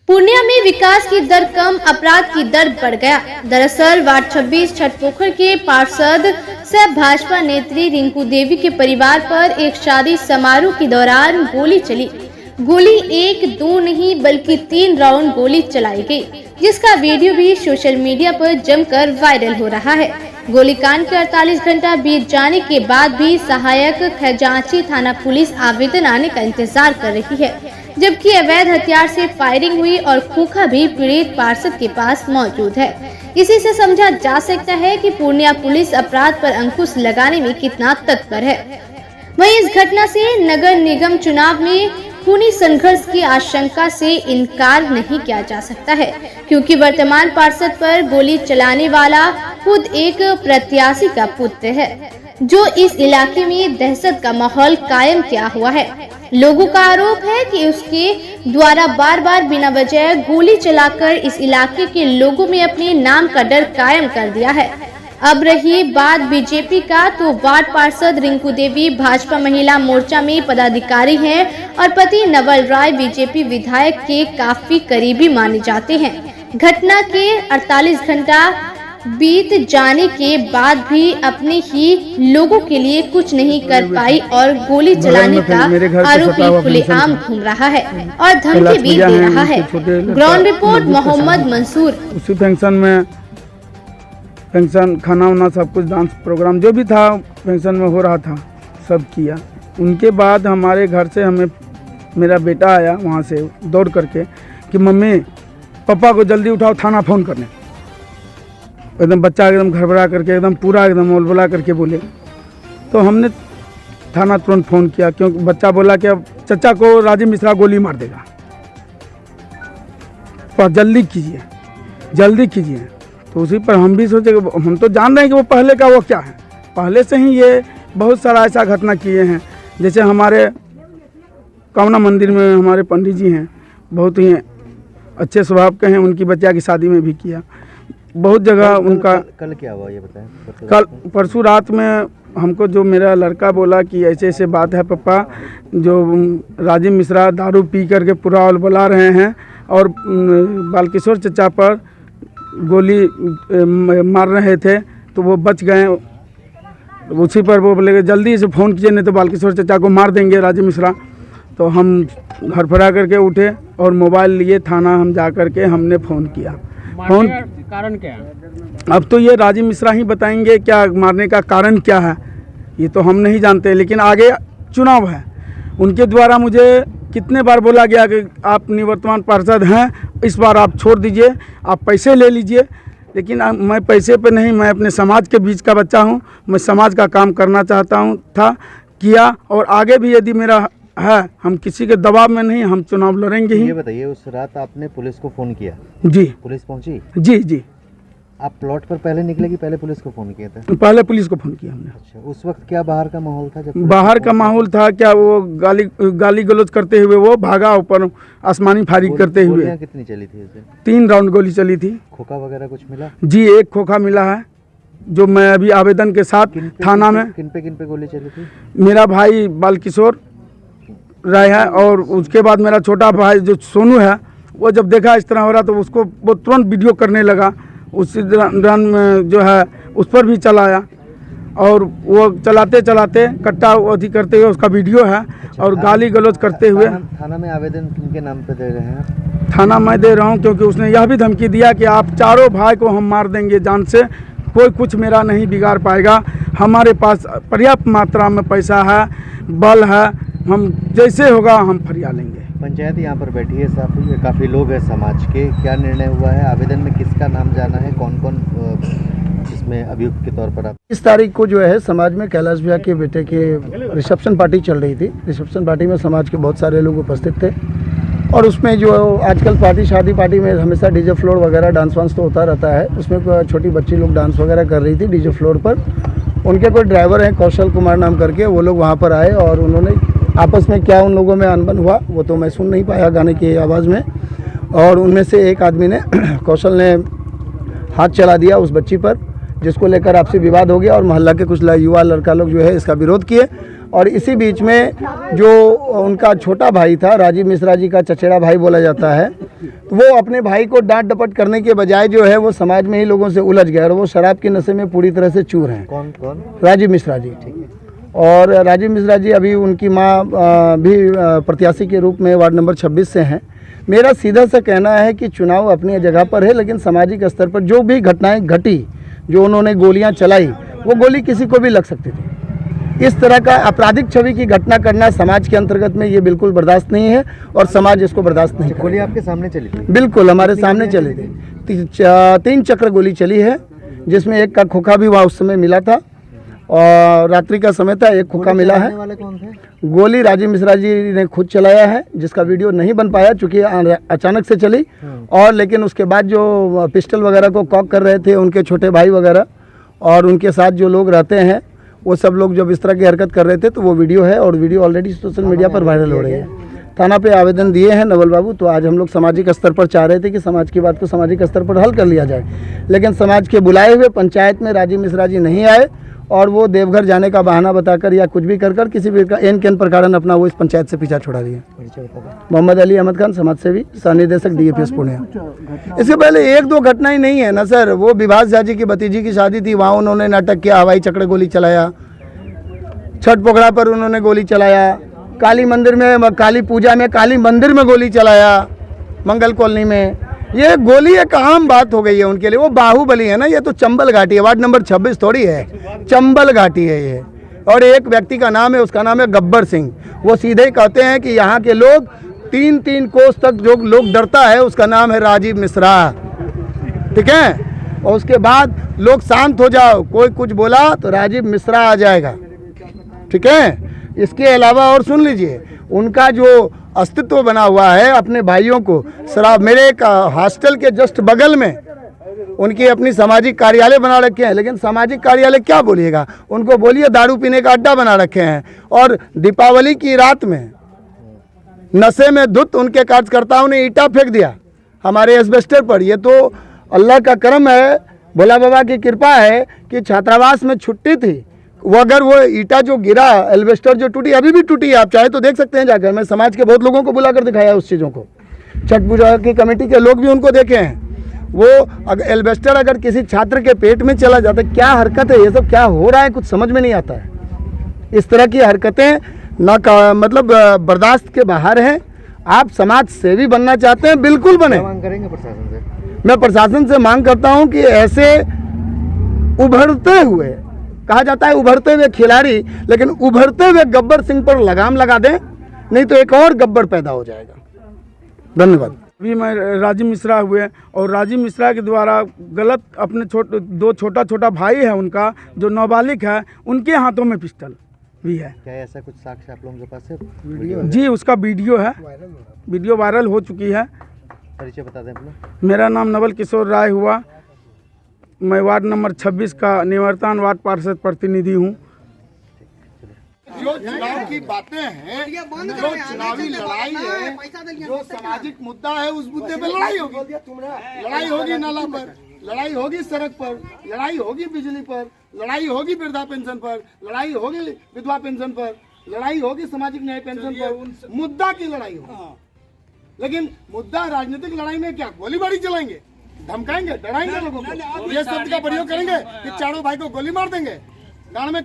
पूर्णिया में विकास की दर कम, अपराध की दर बढ़ गया। दरअसल वार्ड 26 छठपोखर के पार्षद सह भाजपा नेत्री रिंकू देवी के परिवार पर एक शादी समारोह के दौरान गोली चली। गोली एक दो नहीं बल्कि 3 राउंड गोली चलाई गई, जिसका वीडियो भी सोशल मीडिया पर जमकर वायरल हो रहा है। गोलीकांड के 48 घंटा बीत जाने के बाद भी सहायक खजांची थाना पुलिस आवेदन आने का इंतजार कर रही है, जबकि अवैध हथियार से फायरिंग हुई और खोखा भी पीड़ित पार्षद के पास मौजूद है। इसी से समझा जा सकता है कि पूर्णिया पुलिस अपराध पर अंकुश लगाने में कितना तत्पर है। वहीं इस घटना से नगर निगम चुनाव में खूनी संघर्ष की आशंका से इनकार नहीं किया जा सकता है, क्योंकि वर्तमान पार्षद पर गोली चलाने वाला खुद एक प्रत्याशी का पुत्र है, जो इस इलाके में दहशत का माहौल कायम किया हुआ है। लोगों का आरोप है कि उसके द्वारा बार बार बिना वजह गोली चलाकर इस इलाके के लोगों में अपने नाम का डर कायम कर दिया है। अब रही बात बीजेपी का, तो वार्ड पार्षद रिंकू देवी भाजपा महिला मोर्चा में पदाधिकारी हैं और पति नवल राय बीजेपी विधायक के काफी करीबी माने जाते हैं। घटना के 48 घंटा बीत जाने के बाद भी अपने ही लोगों के लिए कुछ नहीं कर पाई और गोली चलाने का आरोपी खुलेआम घूम रहा है और धमकी भी दे रहा है। Ground report Mohammad Mansoor. उसी फंक्शन खाना वाना सब कुछ डांस प्रोग्राम जो भी था फंक्शन में हो रहा था सब किया। उनके बाद हमारे घर से हमें मेरा बेटा आया वहाँ से दौड़ करके कि मम्मी पापा को जल्दी उठाओ, थाना फ़ोन करने। एकदम बच्चा एकदम घबरा करके एकदम पूरा एकदम बोला करके बोले, तो हमने थाना तुरंत फ़ोन किया, क्योंकि बच्चा बोला कि अब चचा को राजीव मिश्रा गोली मार देगा, तो जल्दी कीजिए। तो उसी पर हम भी सोचे कि हम तो जान रहे हैं कि वो पहले का वो क्या है, पहले से ही ये बहुत सारा ऐसा घटना किए हैं। जैसे हमारे कामना मंदिर में हमारे पंडित जी हैं, बहुत ही अच्छे स्वभाव के हैं, उनकी बच्चा की शादी में भी किया। बहुत जगह उनका कल क्या हुआ ये बताएं। कल परसों रात में हमको जो मेरा लड़का बोला कि ऐसे ऐसे बात है पापा, जो राजीव मिश्रा दारू पी करके पूरा बुला रहे हैं और बालकिशोर चचा पर गोली मार रहे थे, तो वो बच गए। उसी पर वो बोले जल्दी से फ़ोन कीजिए, नहीं तो बालकिशोर चचा को मार देंगे राजीव मिश्रा। तो हम घर फरा करके उठे और मोबाइल लिए थाना हम जा करके हमने फ़ोन किया। फ़ोन कारण क्या है? अब तो ये राजीव मिश्रा ही बताएंगे क्या मारने का कारण क्या है, ये तो हम नहीं जानते। लेकिन आगे चुनाव है, उनके द्वारा मुझे कितने बार बोला गया कि आप निवर्तमान पार्षद हैं, इस बार आप छोड़ दीजिए, आप पैसे ले लीजिए। लेकिन मैं पैसे पे नहीं, मैं अपने समाज के बीच का बच्चा हूं, मैं समाज का काम करना चाहता हूं, किया और आगे भी यदि मेरा है, हम किसी के दबाव में नहीं, हम चुनाव लड़ेंगे ही। ये बताइए, उस रात आपने पुलिस को फ़ोन किया? जी। पुलिस पहुंची? जी। आप प्लॉट पर पहले निकले कि पहले पुलिस को फ़ोन किया था? पहले पुलिस को फ़ोन किया हमने। अच्छा, उस वक्त क्या बाहर का माहौल था? जब बाहर का माहौल था क्या, वो गाली गलौज करते हुए वो भागा, ऊपर आसमानी फायरिंग करते हुए। कितनी चली थी उसे? 3 राउंड गोली चली थी। खोखा वगैरह कुछ मिला? जी, एक खोखा मिला है, जो मैं अभी आवेदन के साथ थाना में। किन पे गोली चली थी? मेरा भाई बालकिशोर राय है और उसके बाद मेरा छोटा भाई जो सोनू है, वो जब देखा इस तरह हो रहा तो उसको वो तुरंत वीडियो करने लगा। उसी दौरान में जो है उस पर भी चलाया और वो चलाते कट्टा अथी करते हुए उसका वीडियो है। अच्छा, और गाली गलौज करते हुए। थाना में आवेदन किनके नाम पे दे रहे हैं? थाना मैं दे रहा हूँ, क्योंकि उसने यह भी धमकी दिया कि आप चारों भाई को हम मार देंगे जान से, कोई कुछ मेरा नहीं बिगाड़ पाएगा, हमारे पास पर्याप्त मात्रा में पैसा है, बल है, हम जैसे होगा हम फरिया लेंगे। पंचायत यहाँ पर बैठी है साहब, काफ़ी लोग हैं समाज के, क्या निर्णय हुआ है? आवेदन में किसका नाम जाना है, कौन कौन इसमें अभियुक्त के तौर पर? आप इस तारीख को जो है समाज में कैलाश भैया के बेटे के रिसेप्शन पार्टी चल रही थी। रिसेप्शन पार्टी में समाज के बहुत सारे लोग उपस्थित थे और उसमें जो आजकल शादी पार्टी में हमेशा डीजे फ्लोर वगैरह डांस वांस तो होता रहता है, उसमें छोटी बच्ची लोग डांस वगैरह कर रही थी डीजे फ्लोर पर। उनके कोई ड्राइवर हैं कौशल कुमार नाम करके, वो लोग वहाँ पर आए और उन्होंने आपस में क्या उन लोगों में अनबन हुआ वो तो मैं सुन नहीं पाया गाने की आवाज़ में, और उनमें से एक आदमी ने कौशल ने हाथ चला दिया उस बच्ची पर, जिसको लेकर आपसी विवाद हो गया और मोहल्ला के कुछ युवा लड़का लोग जो है इसका विरोध किए। और इसी बीच में जो उनका छोटा भाई था, राजीव मिश्रा जी का चचेरा भाई बोला जाता है, तो वो अपने भाई को डांट डपट करने के बजाय जो है वो समाज में ही लोगों से उलझ गए और वो शराब के नशे में पूरी तरह से चूर हैं। कौन कौन? राजीव मिश्रा जी। ठीक है। और राजीव मिश्रा जी अभी उनकी माँ भी प्रत्याशी के रूप में वार्ड नंबर 26 से हैं। मेरा सीधा सा कहना है कि चुनाव अपनी जगह पर है, लेकिन सामाजिक स्तर पर जो भी घटनाएं घटी, जो उन्होंने गोलियां चलाई, वो गोली किसी को भी लग सकती थी। इस तरह का आपराधिक छवि की घटना करना समाज के अंतर्गत में ये बिल्कुल बर्दाश्त नहीं है और समाज इसको बर्दाश्त नहीं करेगा। गोली आपके सामने चली थी? बिल्कुल हमारे सामने चली थी। 3 चक्र गोली चली है, जिसमें एक का खोखा भी वहाँ उस समय मिला था और रात्रि का समय था, एक खोखा मिला है। वाले कौन थे? गोली राजीव मिश्रा जी ने खुद चलाया है, जिसका वीडियो नहीं बन पाया चूँकि अचानक से चली। और लेकिन उसके बाद जो पिस्टल वगैरह को कॉक कर रहे थे उनके छोटे भाई वगैरह और उनके साथ जो लोग रहते हैं, वो सब लोग जब इस तरह की हरकत कर रहे थे तो वो वीडियो है और वीडियो ऑलरेडी सोशल मीडिया पर वायरल हो रही है। थाना पे आवेदन दिए हैं नवल बाबू। तो आज हम लोग सामाजिक स्तर पर चाह रहे थे कि समाज की बात को सामाजिक स्तर पर हल कर लिया जाए, लेकिन समाज के बुलाए हुए पंचायत में राजीव मिश्रा जी नहीं आए और वो देवघर जाने का बहाना बताकर या कुछ भी कर किसी भी एन के प्रकार अपना वो इस पंचायत से पीछा छुड़ा दिया। मोहम्मद अली अहमद खान, समाज सेवी, सह निदेशक DAPS पुणे। इसके पहले 1-2 घटनाएं नहीं है ना सर। वो विभास झा जी की भतीजी की शादी थी, वहाँ उन्होंने नाटक किया, हवाई चक्र गोली चलाया। छठ पोखरा पर उन्होंने गोली चलाया। काली मंदिर में, काली पूजा में, काली मंदिर में गोली चलाया, मंगल कॉलोनी में। ये गोली एक आम बात हो गई है उनके लिए। वो बाहुबली है ना, ये तो चंबल घाटी है, वार्ड नंबर 26 थोड़ी है, चंबल घाटी है ये। और एक व्यक्ति का नाम है, उसका नाम है गब्बर सिंह। वो सीधे कहते हैं कि यहाँ के लोग 3-3 कोस तक जो लोग डरता है उसका नाम है राजीव मिश्रा। ठीक है। और उसके बाद लोग शांत हो जाओ, कोई कुछ बोला तो राजीव मिश्रा आ जाएगा। ठीक है। इसके अलावा और सुन लीजिए, उनका जो अस्तित्व बना हुआ है अपने भाइयों को शराब, मेरे एक हॉस्टल के जस्ट बगल में उनकी अपनी सामाजिक कार्यालय बना रखे हैं। लेकिन सामाजिक कार्यालय क्या बोलिएगा, उनको बोलिए दारू पीने का अड्डा बना रखे हैं। और दीपावली की रात में नशे में धुत उनके कार्यकर्ताओं ने ईंटा फेंक दिया हमारे एस्बेस्टर पर। ये तो अल्लाह का करम है, भोला बाबा की कृपा है कि छात्रावास में छुट्टी थी। वो अगर वो ईटा जो गिरा, एल्वेस्टर जो टूटी, अभी भी टूटी है, आप चाहे तो देख सकते हैं जाकर। मैं समाज के बहुत लोगों को बुलाकर दिखाया उस चीज़ों को। छठ पूजा की कमेटी के लोग भी उनको देखे हैं। वो अगर एल्वेस्टर अगर किसी छात्र के पेट में चला जाता है, क्या हरकत है ये सब, क्या हो रहा है, कुछ समझ में नहीं आता है। इस तरह की हरकतें मतलब बर्दाश्त के बाहर हैं। आप समाज सेवी बनना चाहते हैं, बिल्कुल बने। मांग करेंगे प्रशासन से? मैं प्रशासन से मांग करता हूं कि ऐसे उभरते हुए, कहा जाता है उभरते हुए खिलाड़ी, लेकिन उभरते हुए गब्बर सिंह पर लगाम लगा दें, नहीं तो एक और गब्बर पैदा हो जाएगा। धन्यवाद। अभी मैं राजीव मिश्रा हुए और राजीव मिश्रा के द्वारा गलत अपने 2 छोटा भाई है उनका जो नाबालिग है, उनके हाथों में पिस्टल भी है। क्या ऐसा कुछ साक्ष्य आप लोगों के पास है? जी, उसका वीडियो है, वीडियो वायरल हो चुकी है। परिचय बता दें अपना। मेरा नाम नवल किशोर राय हुआ। मैं वार्ड नंबर 26 का निवर्तमान वार्ड पार्षद प्रतिनिधि हूँ। जो चुनाव की बातें हैं, जो चुनावी लड़ाई है, जो सामाजिक मुद्दा है, उस मुद्दे पे लड़ाई होगी। लड़ाई होगी नाला पर, लड़ाई होगी सड़क पर, लड़ाई होगी बिजली पर, लड़ाई होगी वृद्धा पेंशन पर, लड़ाई होगी विधवा पेंशन पर, लड़ाई होगी सामाजिक न्याय पेंशन पर। मुद्दा की लड़ाई होगी। लेकिन मुद्दा राजनीतिक लड़ाई में क्या गोलीबारी चलाएंगे, धमकाएंगे, डराएंगे लोगों को, ये शब्द का प्रयोग करेंगे कि चारों भाई को गोली मार देंगे, गाड़ में